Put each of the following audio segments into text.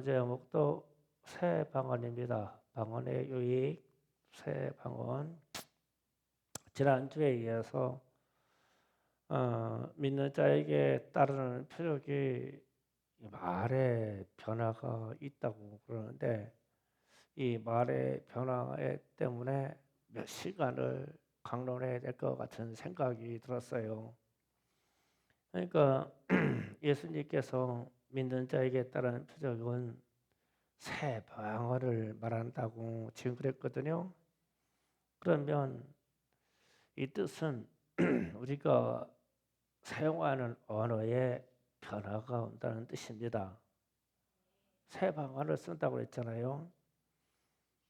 번째 제목도 새 방언입니다. 방언의 유익, 새 방언. 지난주에 이어서 믿는 자에게 따르는 표적이 말의 변화가 있다고 그러는데 이 말의 변화 때문에 몇 시간을 강론해야 될 것 같은 생각이 들었어요. 그러니까 예수님께서 믿는 자에게 따르는 표적은 새 방언을 말한다고 지금 그랬거든요. 그러면 이 뜻은 우리가 사용하는 언어에 변화가 온다는 뜻입니다. 새 방언을 쓴다고 했잖아요.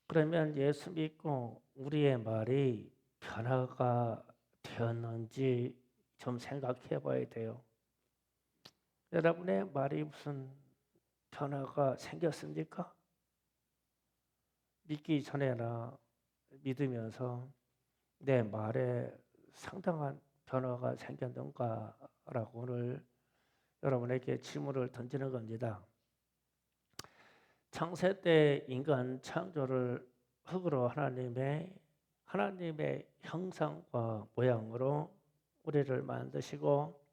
그러면 예수 믿고 우리의 말이 변화가 되었는지 좀 생각해 봐야 돼요. 여러분의 말이 무슨 변화가 생겼습니까? 믿기 전에나 믿으면서 내 말에 상당한 변화가 생겼는가라고 오늘 여러분에게 질문을 던지는 겁니다. 창세 때 인간 창조를 흙으로 하나님의 형상과 모양으로 우리를 만드시고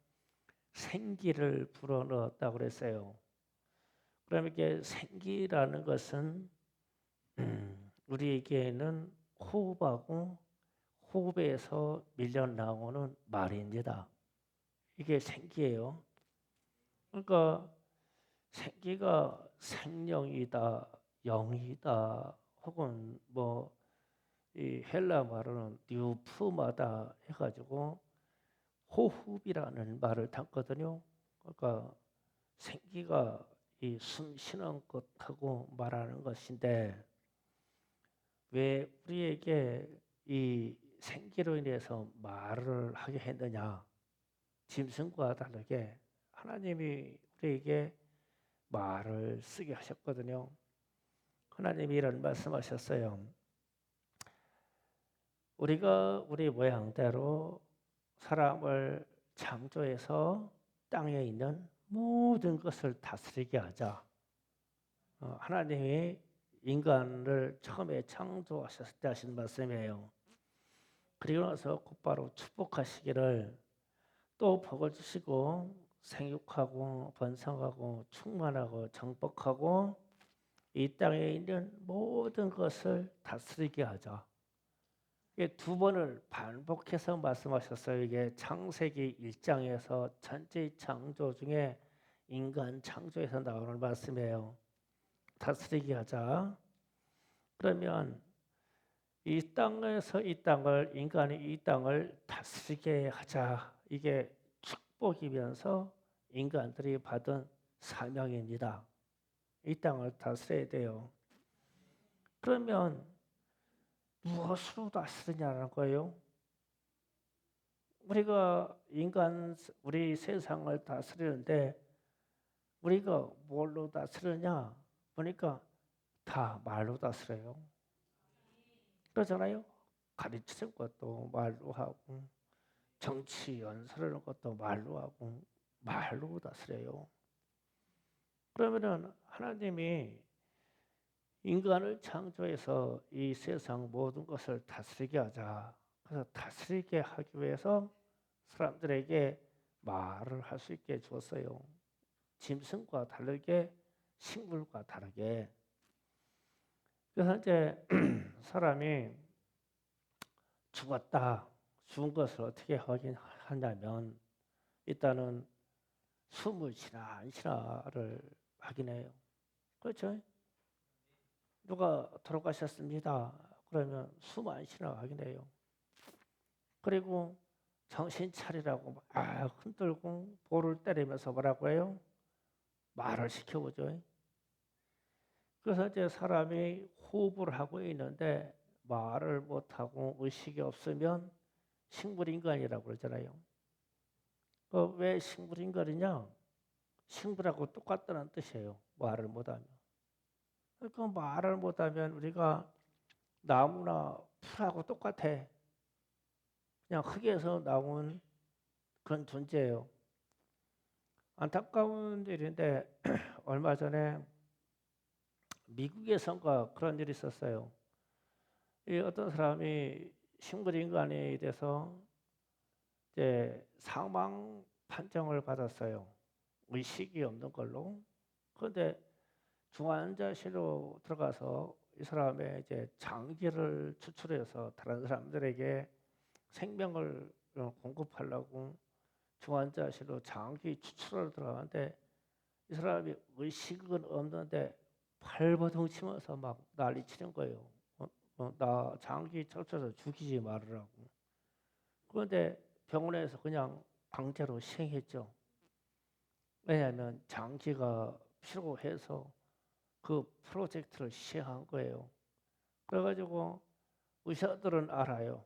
생기를 불어넣었다고 그랬어요. 그럼 이게 생기라는 것은 우리에게는 호흡하고 호흡에서 밀려 나오는 말입니다. 이게 생기예요. 그러니까 생기가 생명이다, 영이다, 혹은 이 헬라 말로는 뉴프마다 해가지고 호흡이라는 말을 담거든요. 그러니까 생기가 이 숨 쉬는 것하고 말하는 것인데 왜 우리에게 이 생기로 인해서 말을 하게 했느냐? 짐승과 다르게 하나님이 우리에게 말을 쓰게 하셨거든요. 하나님이 이런 말씀하셨어요. 우리가 우리 모양대로 사람을 창조해서 땅에 있는 모든 것을 다스리게 하자. 하나님이 인간을 처음에 창조하셨을 때 하신 말씀이에요. 그리고 나서 곧바로 축복하시기를 또 복을 주시고 생육하고 번성하고 충만하고 정복하고 이 땅에 있는 모든 것을 다스리게 하자. 이게 두 번을 반복해서 말씀하셨어요. 이게 창세기 1장에서 전체 창조 중에 인간 창조에서 나오는 말씀이에요. 다스리게 하자. 그러면 이 땅에서 인간이 이 땅을 다스리게 하자. 이게 축복이면서 인간들이 받은 사명입니다. 이 땅을 다스려야 돼요. 그러면 무엇으로 다스리냐는 거예요? 우리 세상을 다스리는데 우리가 뭘로 다스리냐? 보니까 다 말로 다스려요. 그러잖아요. 가르치는 것도 말로 하고 정치 연설하는 것도 말로 하고 말로 다스려요. 그러면은 하나님이 인간을 창조해서 이 세상 모든 것을 다스리게 하자. 그래서 다스리게 하기 위해서 사람들에게 말을 할 수 있게 주었어요. 짐승과 다르게 식물과 다르게. 그래서 이제 사람이 죽었다. 죽은 것을 어떻게 확인하냐면 일단은 숨을 쉬나 안 쉬나를 확인해요. 그렇죠? 누가 돌아가셨습니다. 그러면 숨 안 쉬나 확인해요. 그리고 정신 차리라고 막 흔들고 볼을 때리면서 뭐라고 해요? 말을 시켜보죠. 그래서 이제 사람이 호흡을 하고 있는데 말을 못하고 의식이 없으면 식물인간이라고 그러잖아요. 왜 식물인간이냐? 식물하고 똑같다는 뜻이에요. 말을 못하면. 그러니까 말을 못하면 우리가 나무나 풀하고 똑같아. 그냥 흙에서 나온 그런 존재예요. 안타까운 일인데 얼마 전에 미국에선가 그런 일이 있었어요. 이 어떤 사람이 식물인간에 대해서 이제 사망 판정을 받았어요. 의식이 없는 걸로. 그런데 중환자실로 들어가서 이 사람의 이제 장기를 추출해서 다른 사람들에게 생명을 공급하려고 중환자실로 장기 추출을 들어가는데 이 사람이 의식은 없는데 발버둥 치면서 막 난리치는 거예요. 나 장기 철쳐서 죽이지 말으라고. 그런데 병원에서 그냥 강제로 시행했죠. 왜냐하면 장기가 필요해서 그 프로젝트를 시행한 거예요. 그래가지고 의사들은 알아요.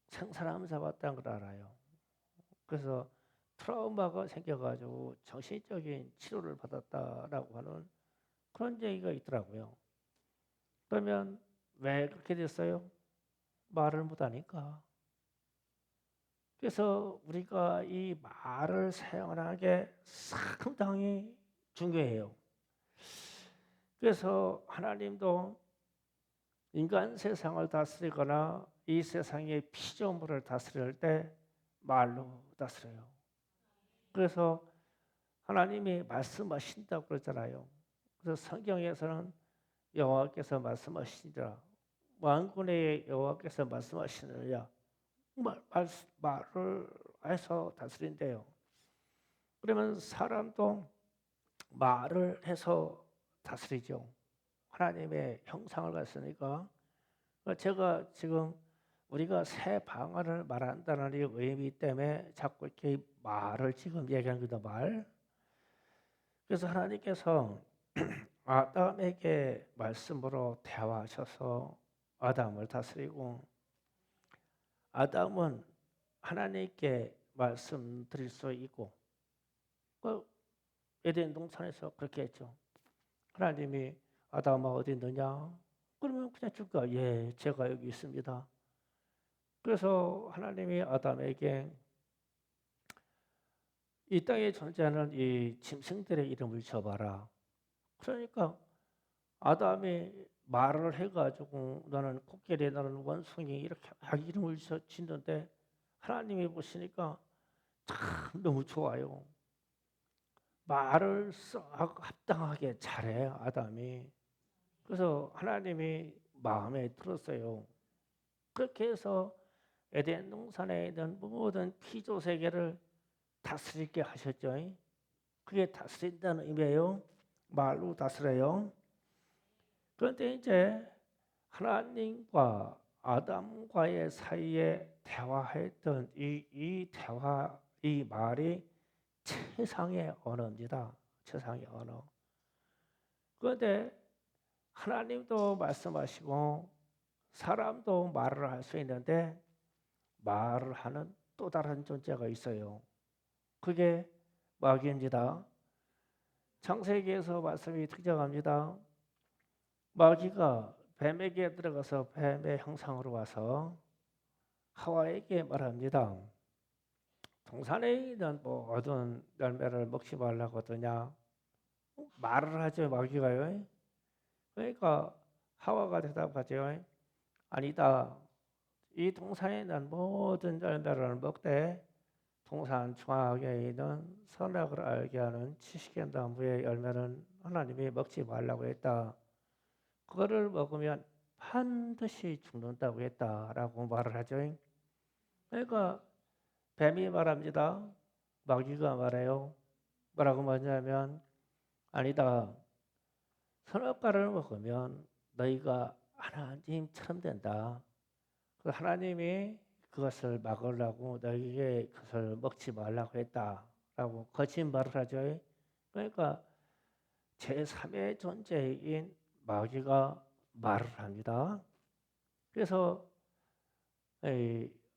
생사람 잡았다는 걸 알아요. 그래서 트라우마가 생겨가지고 정신적인 치료를 받았다라고 하는 그런 얘기가 있더라고요. 그러면 왜 그렇게 됐어요? 말을 못하니까. 그래서 우리가 이 말을 사용하는 게 상당히 중요해요. 그래서 하나님도 인간 세상을 다스리거나 이 세상의 피조물을 다스릴 때 말로 다스려요. 그래서 하나님이 말씀하신다고 그러잖아요. 그래서 성경에서는 여호와께서 말씀하시니라. 만군의 여호와께서 말씀하시느냐. 말을 해서 다스린대요. 그러면 사람도 말을 해서 다스리죠. 하나님의 형상을 갖으니까. 제가 지금 우리가 새 방언을 말한다는 이 의미 때문에 자꾸 이렇게 말을 지금 얘기하는 거다 말. 그래서 하나님께서 아담에게 말씀으로 대화하셔서 아담을 다스리고 아담은 하나님께 말씀드릴 수 있고 그 에덴 동산에서 그렇게 했죠. 하나님이 아담아 어디 있느냐? 그러면 그냥 줄까? 예, 제가 여기 있습니다. 그래서 하나님이 아담에게 이 땅에 존재하는 이 짐승들의 이름을 줘봐라. 그러니까 아담이 말을 해가지고 너는 코끼리, 너는 원숭이 이렇게 막 이름을 짓는데 하나님이 보시니까 참 너무 좋아요. 말을 썩 합당하게 잘해 아담이. 그래서 하나님이 마음에 들었어요. 그렇게 해서 에덴 동산에 있는 모든 피조 세계를 다스리게 하셨죠. 그게 다스린다는 의미예요. 말로 다스려요. 그런데 이제 하나님과 아담과의 사이에 대화했던 이 대화, 이 말이 최상의 언어입니다. 최상의 언어. 그런데 하나님도 말씀하시고 사람도 말을 할 수 있는데 말을 하는 또 다른 존재가 있어요. 그게 마귀입니다. 창세기에서 말씀이 등장합니다. 마귀가 뱀에게 들어가서 뱀의 형상으로 와서 하와에게 말합니다. 동산에 있는 모든 열매를 먹지 말라고 하더냐. 말을 하죠 마귀가요. 그러니까 하와가 대답하죠. 아니다. 이 동산에 있는 모든 열매를 먹되 동산 중앙에 있는 선악을 알게 하는 지식의 나무의 열매는 하나님이 먹지 말라고 했다. 그거를 먹으면 반드시 죽는다고 했다라고 말을 하죠. 그러니까 뱀이 말합니다. 마귀가 말해요. 뭐라고 말하냐면 아니다. 선악과를 먹으면 너희가 하나님처럼 된다. 하나님이 그것을 막으려고 너희에게 그것을 먹지 말라고 했다라고 거짓말을 하죠. 그러니까 제3의 존재인 마귀가 말을 합니다. 그래서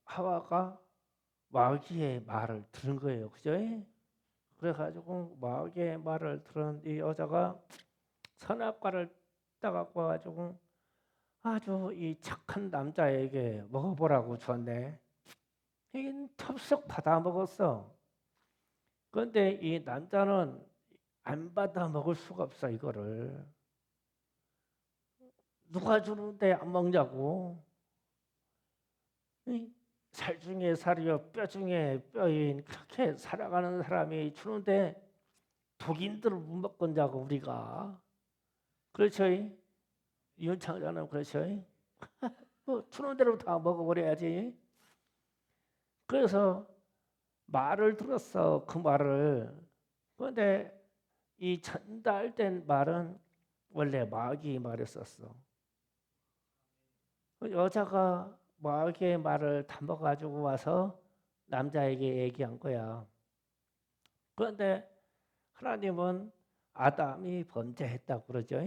하와가 마귀의 말을 들은 거예요. 그죠? 그래가지고 마귀의 말을 들은 이 여자가 선악과를 따갖고 가지고 아주 이 착한 남자에게 먹어보라고 줬네. 이게 톱썩 받아 먹었어. 그런데 이 남자는 안 받아 먹을 수가 없어 이거를. 누가 주는데 안 먹냐고. 이? 살 중에 살이요 뼈 중에 뼈인 그렇게 살아가는 사람이 주는데 독인들을 못 먹건자고 우리가. 그렇죠? 윤창자는 그렇죠? 뭐 주는 대로 다 먹어버려야지. 그래서 말을 들었어, 그 말을. 그런데 이 전달된 말은 원래 마귀의 말이었었어. 그 여자가 마귀의 말을 담아가지고 와서 남자에게 얘기한 거야. 그런데 하나님은 아담이 범죄했다고 그러죠.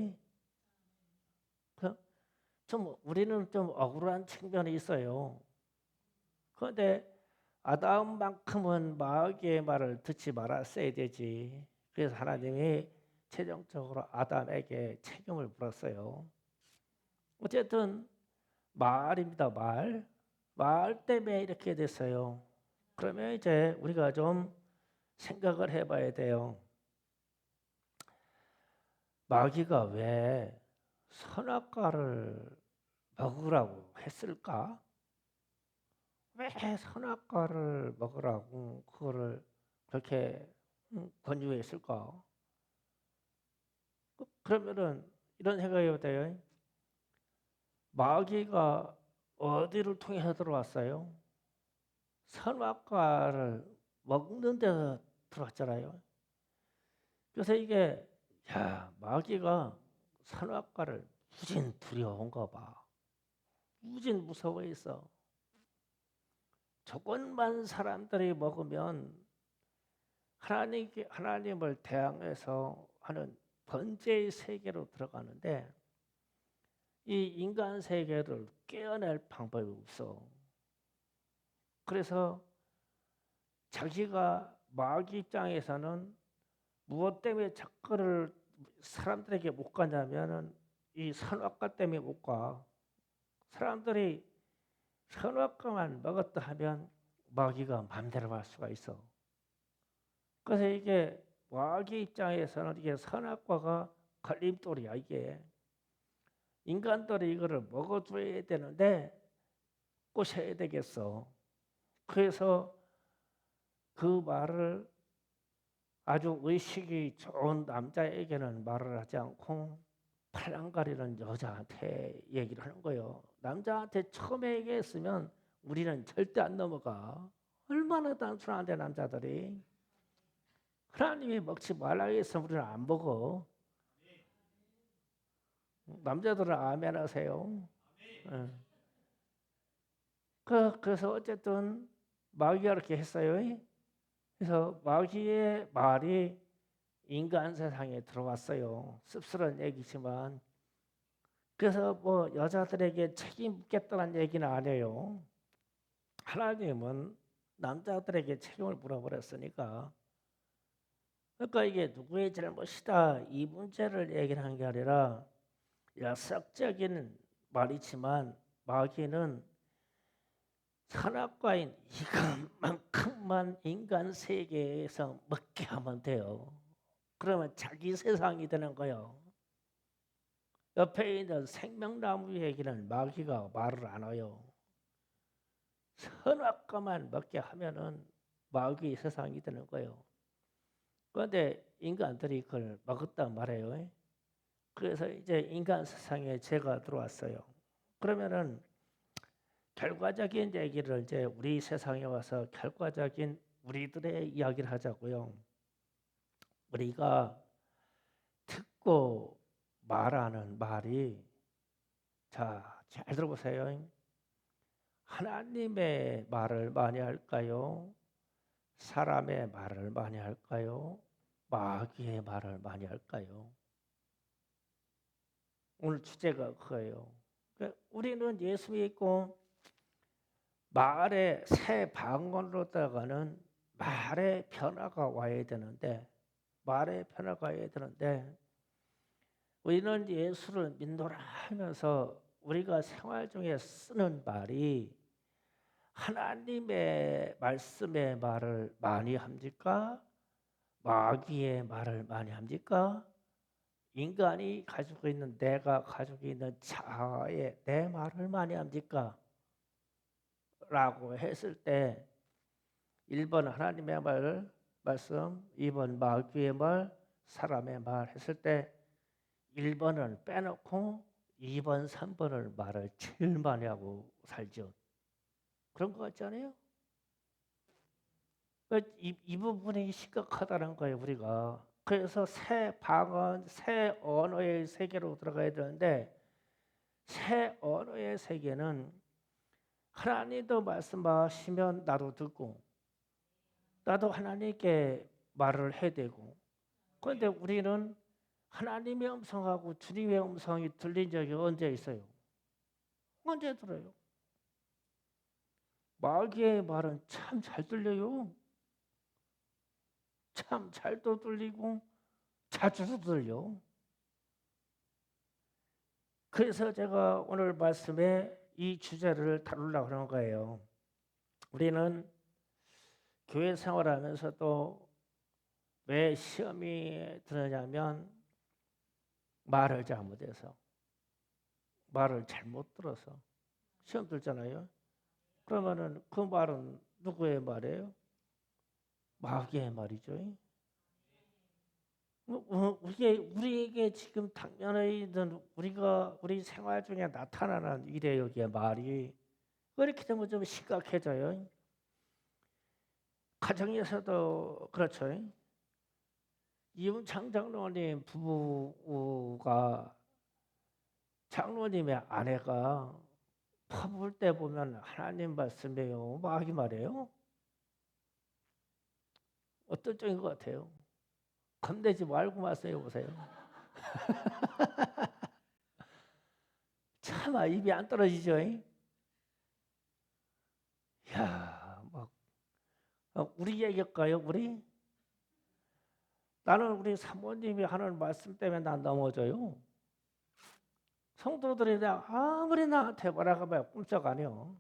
좀 우리는 좀 억울한 측면이 있어요. 그런데 아담만큼은 마귀의 말을 듣지 말았어야 되지. 그래서 하나님이 최종적으로 아담에게 책임을 물었어요. 어쨌든 말입니다. 말 때문에 이렇게 됐어요. 그러면 이제 우리가 좀 생각을 해봐야 돼요. 마귀가 왜 선악과를 먹으라고 했을까? 왜 선악과를 먹으라고 그거를 그렇게 권유했을까? 그러면은 이런 생각이 돼요. 마귀가 어디를 통해서 들어왔어요? 선악과를 먹는 데서 들어왔잖아요. 그래서 이게 야 마귀가 선악과를 무진 두려운가 봐. 무진 무서워했어. 조금만 사람들이 먹으면 하나님을 대항해서 하는 번제의 세계로 들어가는데 이 인간 세계를 깨어낼 방법이 없어. 그래서 자기가 마귀 입장에서는 무엇 때문에 작거를 사람들에게 못 가냐면은 이 선악과 때문에 못 가. 사람들이 선악과만 먹었다 하면 마귀가 마음대로 할 수가 있어. 그래서 이게 마귀 입장에서는 이게 선악과가 걸림돌이야 이게. 인간들이 이거를 먹어줘야 되는데 꼬셔야 되겠어. 그래서 그 말을 아주 의식이 좋은 남자에게는 말을 하지 않고 팔랑거리는 여자한테 얘기를 하는 거예요. 남자한테 처음에 얘기했으면 우리는 절대 안 넘어가. 얼마나 단순한데 남자들이. 하나님이 먹지 말라고 해서 우리는 안 먹어. 남자들은 아멘 하세요. 예. 그래서 어쨌든 마귀가 그렇게 했어요. 그래서 마귀의 말이 인간 세상에 들어왔어요. 씁쓸한 얘기지만. 그래서 뭐 여자들에게 책임 묻겠다는 얘기는 안 해요. 하나님은 남자들에게 책임을 물어버렸으니까. 그러니까 이게 누구의 잘못이다 이 문제를 얘기하는 게 아니라 약속적인 말이지만 마귀는 선악과인 이것만큼만 인간 세계에서 먹게 하면 돼요. 그러면 자기 세상이 되는 거예요. 옆에 있는 생명나무 얘기는 마귀가 말을 안 해요. 선악과만 먹게 하면은 마귀의 세상이 되는 거예요. 그런데 인간들이 그걸 먹었단 말이에요. 그래서 이제 인간 세상에 죄가 들어왔어요. 그러면은 결과적인 얘기를 이제 우리 세상에 와서 결과적인 우리들의 이야기를 하자고요. 우리가 듣고 말하는 말이 잘 들어보세요. 하나님의 말을 많이 할까요? 사람의 말을 많이 할까요? 마귀의 말을 많이 할까요? 오늘 주제가 그거예요. 우리는 예수 믿고 말의 새 방언으로다가는 말의 변화가 와야 되는데 우리는 예수를 믿노라 하면서 우리가 생활 중에 쓰는 말이 하나님의 말씀의 말을 많이 합니까? 마귀의 말을 많이 합니까? 인간이 가지고 있는 내가 가지고 있는 자아에 내 말을 많이 합니까? 라고 했을 때 1번 하나님의 말씀, 2번 마귀의 말, 사람의 말 했을 때 1번은 빼놓고 2번, 3번을 말을 제일 많이 하고 살죠. 그런 것 같지 않아요? 이 부분이 심각하다는 거예요, 우리가. 그래서 새 방언, 새 언어의 세계로 들어가야 되는데 새 언어의 세계는 하나님도 말씀하시면 나도 듣고 나도 하나님께 말을 해야 되고 그런데 우리는 하나님의 음성하고 주님의 음성이 들린 적이 언제 있어요? 언제 들어요? 마귀의 말은 참 잘 들려요. 참 잘도 들리고 자주도 들려. 그래서 제가 오늘 말씀에 이 주제를 다루려고 하는 거예요. 우리는 교회 생활하면서도 왜 시험이 드느냐면 말을 잘못해서 말을 잘못 들어서 시험 들잖아요. 그러면은 그 말은 누구의 말이에요? 마귀의 말이죠. 우리에게 지금 당면에 있는 우리 생활 중에 나타나는 이래요기의 말이 그렇게 되면 좀 심각해져요. 가정에서도 그렇죠. 이윤창 장로님 부부가 장로님의 아내가 퍼볼 때 보면 하나님 말씀이에요, 마귀 말이에요. 어떤 쪽인 것 같아요? 겁내지 말고 말씀해 보세요. 참 입이 안 떨어지죠. 야, 막 우리 얘기일까요, 우리? 나는 우리 사모님이 하는 말씀 때문에 난 넘어져요. 성도들이 아무리 나한테 뭐라고 하면 꼼짝 안 해요.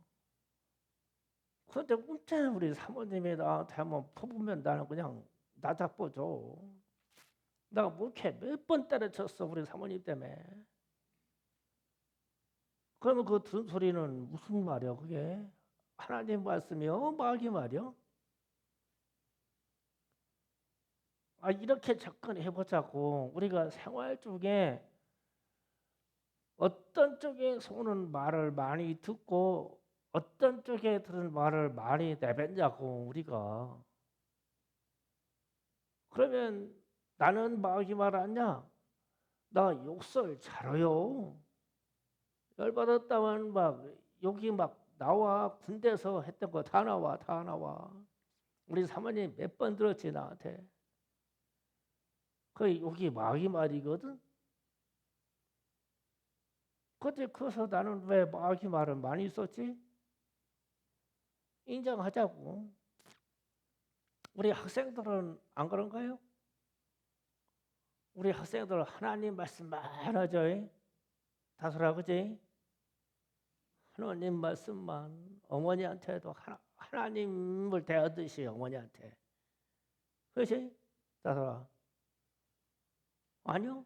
그런데 문제 우리 사모님이 나한테 한번 퍼보면 나는 그냥 나자빠져. 내가 목회 몇 번 때려쳤어 우리 사모님 때문에. 그러면 그 들은 소리는 무슨 말이야 그게? 하나님 말씀이요? 마귀 말이요? 이렇게 접근해보자고. 우리가 생활 중에 어떤 쪽에서 오는 말을 많이 듣고 어떤 쪽에 들은 말을 많이 내뱉냐고 우리가. 그러면 나는 마귀 말 아냐? 나 욕설 잘해요. 열받았다면 막 욕이 막 나와. 군대에서 했던 거 다 나와, 다 나와. 우리 사모님 몇 번 들었지 나한테. 그 욕이 마귀 말이거든. 그때 커서 나는 왜 마귀 말을 많이 썼지? 인정하자고. 우리 학생들은 안 그런가요? 우리 학생들 하나님 말씀 많아져. 다소라 그지? 하나님 말씀만 어머니한테도 하나님을 대하듯이 어머니한테. 그렇지? 다소라. 아니요.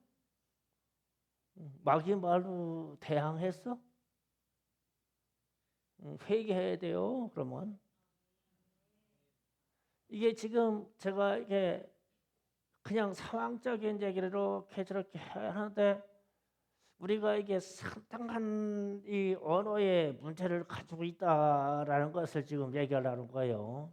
마귀 말로 대항했어? 회개해야 돼요. 그러면 이게 지금 제가 이게 그냥 상황적인 얘기를 이렇게 저렇게 하는데 우리가 이게 상당한 이 언어의 문제를 가지고 있다라는 것을 지금 얘기하려는 거예요.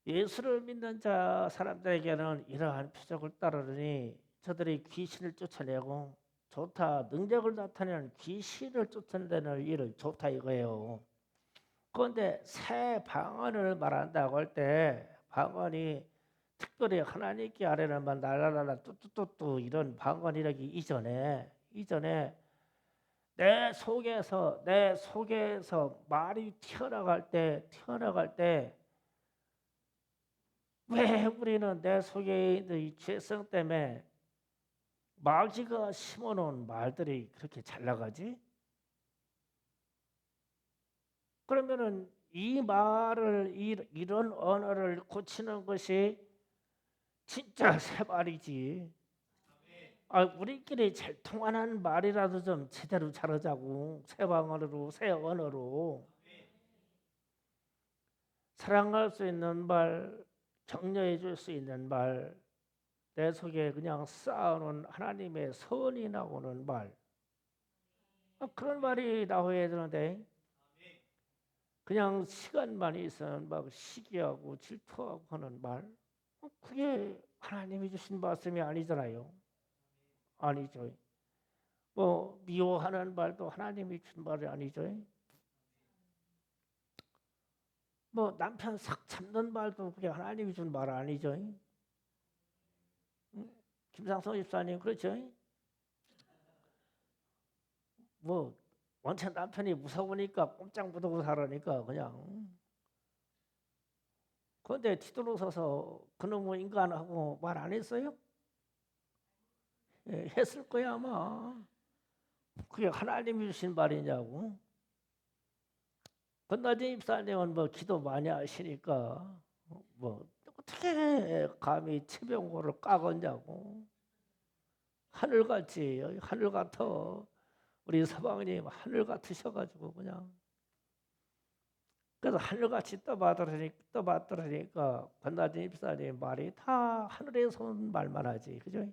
예수를 믿는 사람들에게는 이러한 표적을 따르니 저들이 귀신을 쫓아내고 좋다. 능력을 나타내는 귀신을 쫓아내는 일을 좋다 이거예요. 그런데 새 방언을 말한다고 할 때 방언이 특별히 하나님께 아뢰는만 날라라라 뚜뚜뚜뚜 이런 방언이라기 이전에 내 속에서 말이 튀어나갈 때 왜 우리는 내 속에 있는 이 죄성 때문에 마귀가 심어놓은 말들이 그렇게 잘 나가지? 그러면은 이 말을 이런 언어를 고치는 것이 진짜 새 말이지. 우리끼리 잘 통하는 말이라도 좀 제대로 잘하자고. 새 방언으로, 새 언어로 사랑할 수 있는 말, 격려해 줄 수 있는 말, 내 속에 그냥 쌓아놓은 하나님의 선이 나오는 말, 그런 말이 나와야 되는데 그냥 시간만 있으면 막 시기하고 질투하고 하는 말, 그게 하나님이 주신 말씀이 아니잖아요. 아니죠. 뭐 미워하는 말도 하나님이 준 말이 아니죠. 뭐 남편 삭 잡는 말도 그게 하나님이 준 말 아니죠. 응? 김상성 집사님 그렇죠? 뭐 원체 남편이 무서우니까 꼼짝 못하고 살으니까 그냥. 그런데 뒤돌아서서 그놈의 인간하고 말 안 했어요? 예, 했을 거야 아마. 그게 하나님이 주신 말이냐고. 건나진 입사님은 뭐 기도 많이 하시니까 뭐 어떻게 감히 치병고를 까겠냐고. 하늘같이 하늘 같아. 우리 서방님 하늘 같으셔가지고 그냥. 그래서 하늘같이 떠받들으니까 건나진 입사님 말이 다 하늘에서 온 말만 하지, 그죠?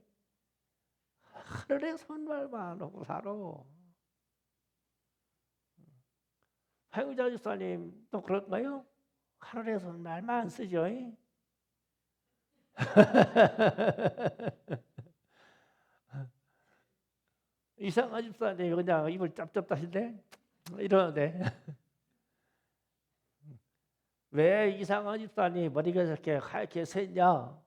하늘에서 온 말만 하고 살아. 황유자 집사님 또 그럴까요? 하늘에서 온 말만 쓰죠. 이상한 집사님 그냥 입을 짭짭 다시네 이러는데 왜 이상한 집사님 머리가 이렇게 하얗게 샜냐?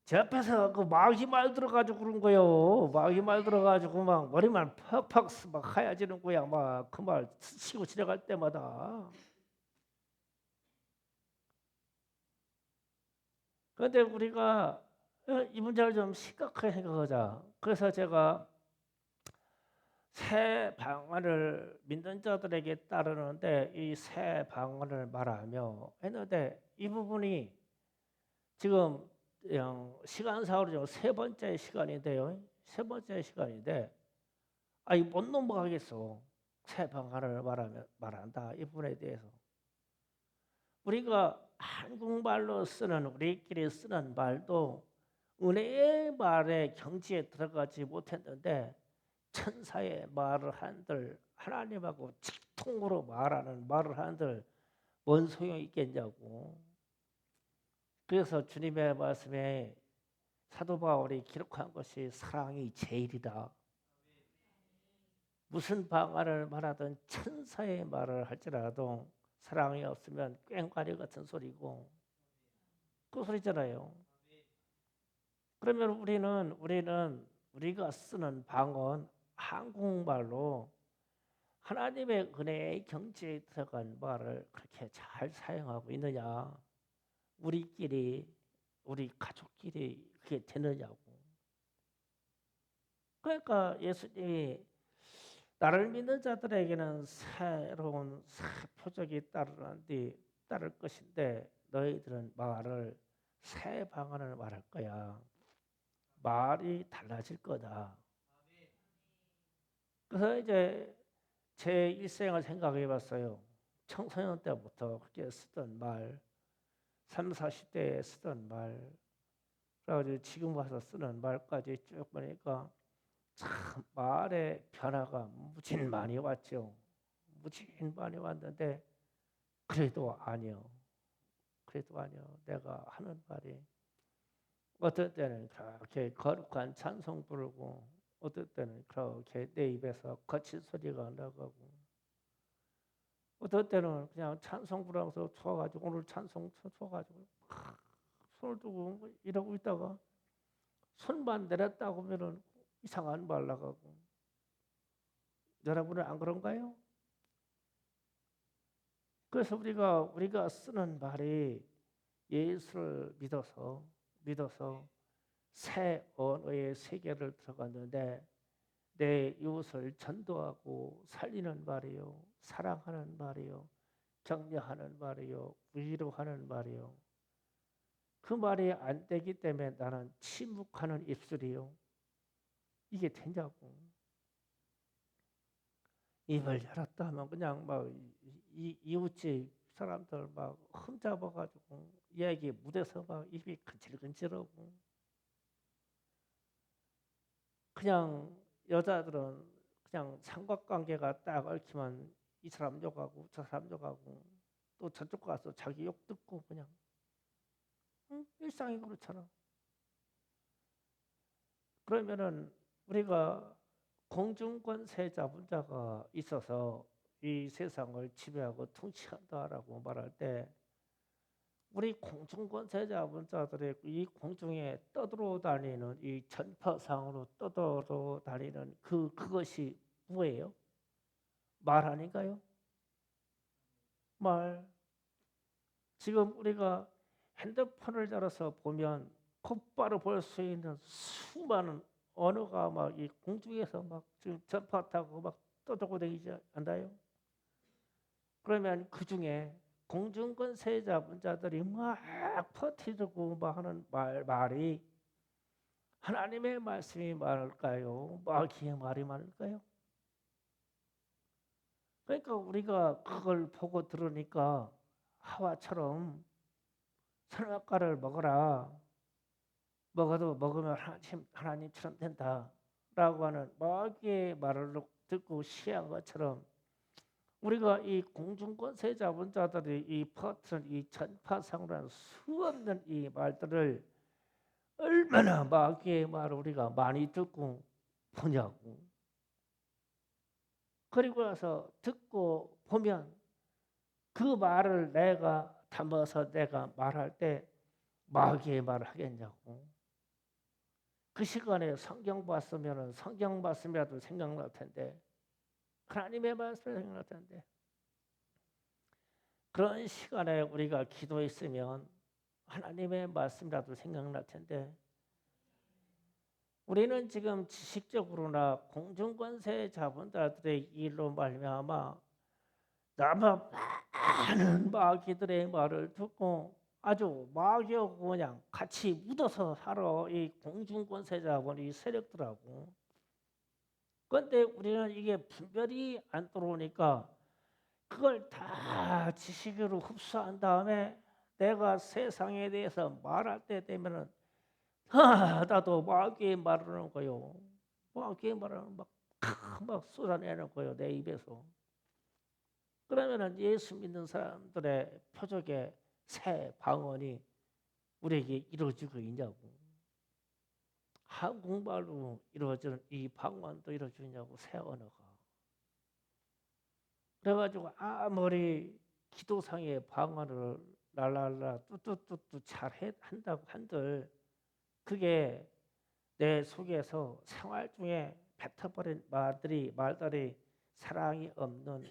제 앞에서 그 마귀 말 들어가지고 그런 거요. 마귀 말 들어가지고 막 머리만 팍팍 막 하얘지는 거야. 막 그 말 치고 지나갈 때마다. 그런데 우리가 이 문제를 좀 심각하게 생각하자. 그래서 제가 새 방언을 믿는 자들에게 따르는데 이 새 방언을 말하며 했는데 이 부분이 지금 시간상으로 세 번째 시간인데요. 세 번째 시간인데 못 넘어가겠어. 새 방언을 말한다 이 부분에 대해서 우리가 한국말로 쓰는 우리끼리 쓰는 말도 은혜의 말의 경지에 들어가지 못했는데 천사의 말을 한들 하나님하고 직통으로 말하는 말을 한들 뭔 소용이 있겠냐고. 그래서 주님의 말씀에 사도 바울이 기록한 것이 사랑이 제일이다. 무슨 방언을 말하든 천사의 말을 할지라도 사랑이 없으면 꽹과리 같은 소리고 그 소리잖아요. 그러면 우리가 쓰는 방언 한국말로 하나님의 은혜의 경지에 들어간 말을 그렇게 잘 사용하고 있느냐? 우리 가족끼리 그게 되느냐고. 그러니까 예수님이 나를 믿는 자들에게는 새로운 새 표적이 따를 것인데 너희들은 새 방언을 말할 거야. 말이 달라질 거다. 그래서 이제 제 일생을 생각해 봤어요. 청소년 때부터 그렇게 쓰던 말, 3, 40대에 쓰던 말, 그래가지고 지금 와서 쓰는 말까지 쭉 보니까 참 말의 변화가 무진 많이 왔죠. 무진 많이 왔는데 그래도 아니요. 내가 하는 말이 어떨 때는 그렇게 거룩한 찬송 부르고 어떨 때는 그렇게 내 입에서 거친 소리가 나가고 어떨 때는 그냥 찬송 부르면서 좋아가지고 오늘 찬송 좋아가지고 손을 두고 이러고 있다가 손만 내렸다고 하면은 이상한 말 나가고. 여러분은 안 그런가요? 그래서 우리가 쓰는 말이 예수를 믿어서 새 언어의 세계를 들어갔는데 내 이웃을 전도하고 살리는 말이요, 사랑하는 말이요, 격려하는 말이요, 위로하는 말이요. 그 말이 안 되기 때문에 나는 침묵하는 입술이요. 이게 되냐고. 입을 열었다 하면 그냥 막 이웃집 사람들 막 흠잡아가지고 얘기 묻어서 막 입이 근질근질하고, 그냥 여자들은 그냥 삼각관계가 딱 얽히면 이 사람 욕하고 저 사람 욕하고 또 저쪽 가서 자기 욕 듣고 그냥, 응? 일상이 그렇잖아. 그러면은 우리가 공중권세 자본자가 있어서 이 세상을 지배하고 통치한다라고 말할 때, 우리 공중권세 자본자들의 이 공중에 떠돌아다니는 이 전파상으로 떠돌아다니는 그것이 뭐예요? 말 아닌가요? 말. 지금 우리가 핸드폰을 열어서 보면 곧바로 볼 수 있는 수많은 언어가 막 이 공중에서 막 지금 전파 타고 막 떠돌고 다니지 않나요? 그러면 그 중에 공중권 세자분자들이 막 퍼뜨리고 막 하는 말이 하나님의 말씀이 많을까요? 마귀의 말이 많을까요? 그러니까 우리가 그걸 보고 들으니까 하와처럼 선악과를 먹어라. 먹어도 먹으면 하나님처럼 된다라고 하는 마귀의 말을 듣고 시한 것처럼, 우리가 이 공중권세 자본자들이 이 퍼트는 이 전파상으로는 수없는 이 말들을 얼마나 마귀의 말을 우리가 많이 듣고 보냐고. 그리고 나서 듣고 보면 그 말을 내가 담아서 내가 말할 때 마귀의 말을 하겠냐고. 그 시간에 성경 봤으면 성경 말씀이라도 생각날 텐데, 하나님의 말씀이 생각날 텐데, 그런 시간에 우리가 기도했으면 하나님의 말씀이라도 생각날 텐데, 우리는 지금 지식적으로나 공중권세 자본자들의 일로 말미암아 너무 많은 마귀들의 말을 듣고 아주 마귀하고 그냥 같이 묻어서 살아, 이 공중권세 자본이 세력들하고. 그런데 우리는 이게 분별이 안 들어오니까 그걸 다 지식으로 흡수한 다음에 내가 세상에 대해서 말할 때 되면은 나도 마귀의 말을 하는 거요. 마귀의 말을 막 쏟아내는 거요, 내 입에서. 그러면은 예수 믿는 사람들의 표적의 새 방언이 우리에게 이루어지고 있냐고. 한국말로 이루어지는 이 방언도 이루어지냐고, 새 언어가. 그래가지고 아무리 기도상의 방언을 랄랄라 뚜뚜뚜뚜 잘 한다고 한들 그게 내 속에서 생활 중에 뱉어버린 말들이 사랑이 없는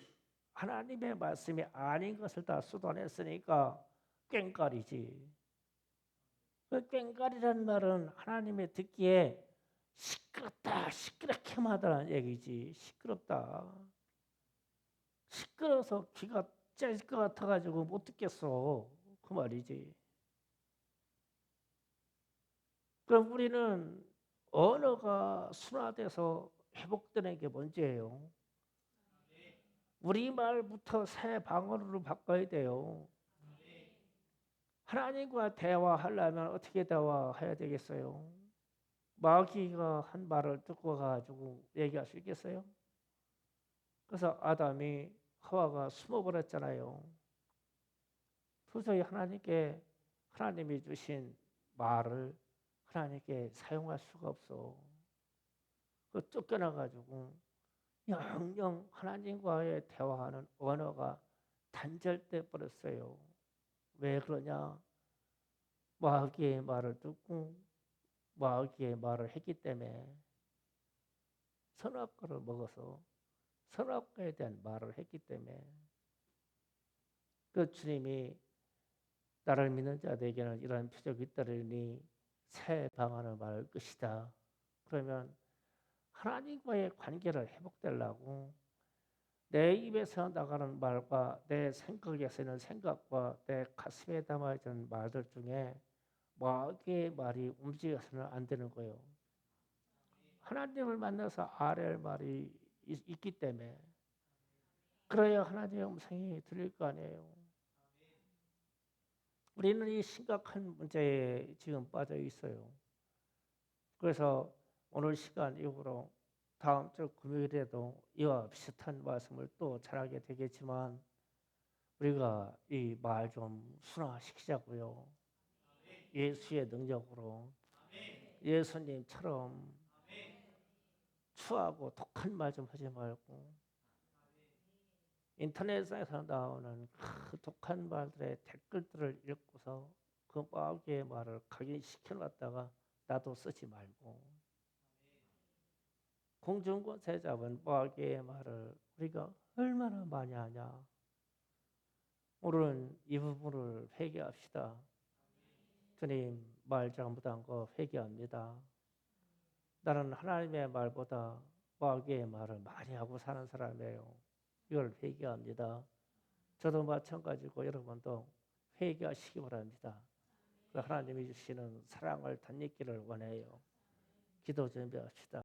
하나님의 말씀이 아닌 것을 다 쏟아냈으니까 꽹과리지. 그 꽹과리라는 말은 하나님의 듣기에 시끄럽다, 시끄럽게 하다는 얘기지. 시끄럽다. 시끄러워서 귀가 째질 것 같아가지고 못 듣겠어. 그 말이지. 그럼 우리는 언어가 순화돼서 회복되는 게 문제예요. 우리말부터 새 방언으로 바꿔야 돼요. 하나님과 대화하려면 어떻게 대화해야 되겠어요? 마귀가 한 말을 듣고 가지고 얘기할 수 있겠어요? 그래서 아담이 하와가 숨어버렸잖아요. 도저히 하나님이 주신 말을 하나님께 사용할 수가 없어. 그 쫓겨나가지고 영영 하나님과의 대화하는 언어가 단절돼 버렸어요. 왜 그러냐? 마귀의 말을 듣고 마귀의 말을 했기 때문에, 선악과를 먹어서 선악과에 대한 말을 했기 때문에. 그 주님이 나를 믿는 자들에게는 이러한 표적이 있다르니 새 방언을 말할 것이다. 그러면 하나님과의 관계를 회복되려고 내 입에서 나가는 말과 내 생각에서 있는 생각과 내 가슴에 담아있는 말들 중에 마귀의 말이 움직여서는 안 되는 거예요. 하나님을 만나서 알아야 말이 있기 때문에 그래야 하나님의 음성이 들릴 거 아니에요. 우리는 이 심각한 문제에 지금 빠져 있어요. 그래서 오늘 시간 이후로 다음 주 금요일에도 이와 비슷한 말씀을 또 전하게 되겠지만 우리가 이 말 좀 순화시키자고요. 예수의 능력으로 예수님처럼 추하고 독한 말 좀 하지 말고 인터넷에서 나오는 그 독한 말들의 댓글들을 읽고서 그 마귀의 말을 각인시켜놨다가 나도 쓰지 말고 공중권세 잡은 마귀의 말을 우리가 얼마나 많이 하냐. 오늘은 이 부분을 회개합시다. 주님 말 잘못한 거 회개합니다. 나는 하나님의 말보다 마귀의 말을 많이 하고 사는 사람이에요. 이걸 회개합니다. 저도 마찬가지고 여러분도 회개하시기 바랍니다. 하나님이 주시는 사랑을 덧입기를 원해요. 기도 준비합시다.